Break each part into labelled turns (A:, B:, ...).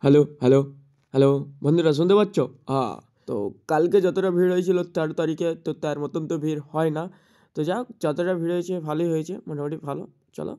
A: Hello hello hello বন্ধুরা শুনতে পাচ্ছ? হ্যাঁ, তো কালকে যতটা ভিড় হয়েছিল 13 তারিখে, তো তার মতন তো ভিড় হয় না। তো যাক, যতটা ভিড় হয়েছে ভালোই হয়েছে, মোটামুটি ভালো। চলো।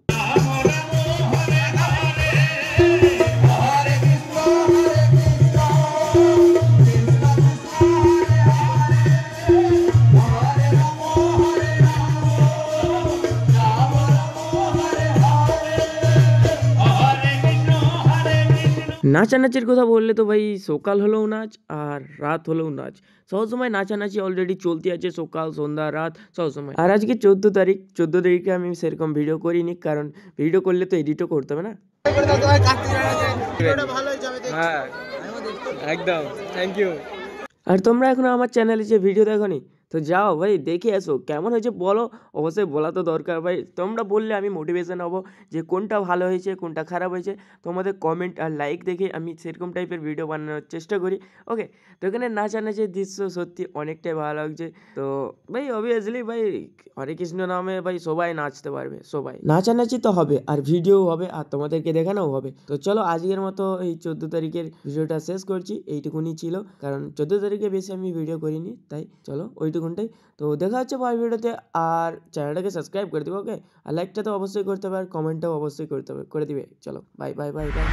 A: নাচানাচির কথা বললে তো ভাই, সকাল হলেও নাচ আর রাত হলেও নাচ। সবসময় নাচানাচি অলরেডি চলতে আছে, সকাল সন্ধ্যা রাত সবসময়। আর আজকে 14 তারিখ, 14 তারিখে আমি সেরকম ভিডিও করিনি, কারণ ভিডিও করলে তো এডিটও করতে হবে না। হ্যাঁ একদম, থ্যাংক ইউ। আর তোমরা এখনো আমার চ্যানেলে যে ভিডিও দেখোনি, তো যাও ভাই দেখে এসো, কেমন হয়েছে বলো। অবশ্যই বলা তো দরকার ভাই, তোমরা বললে আমি মোটিভেশন হব যে কোনটা ভালো হয়েছে কোনটা খারাপ হয়েছে। তোমাদের কমেন্ট আর লাইক দেখে আমি সেরকম টাইপের ভিডিও বানানোর চেষ্টা করি। ওকে, তো এখানে নাচানাচির দৃশ্য সত্যি অনেকটাই ভালো লাগছে। তো ভাই অবভিয়াসলি ভাই, হরে কৃষ্ণ নামে ভাই সবাই নাচতে পারবে, সবাই নাচানাচি তো হবে আর ভিডিও হবে আর তোমাদেরকে দেখানোও হবে। তো চলো আজকের মতো এই 14 তারিখের ভিডিওটা শেষ করছি, এইটুকুনি ছিল, কারণ 14 তারিখে বেশি আমি ভিডিও করিনি, তাই চলো ওইটুকুনটাই। তো দেখা হচ্ছে পরের ভিডিওতে, আর চ্যানেলটাকে সাবস্ক্রাইব করে দিবে। ওকে, আর লাইকটা তো অবশ্যই করতে হবে, আর কমেন্টটাও অবশ্যই করতে হবে, করে দিবে। চলো বাই বাই বাই বাই।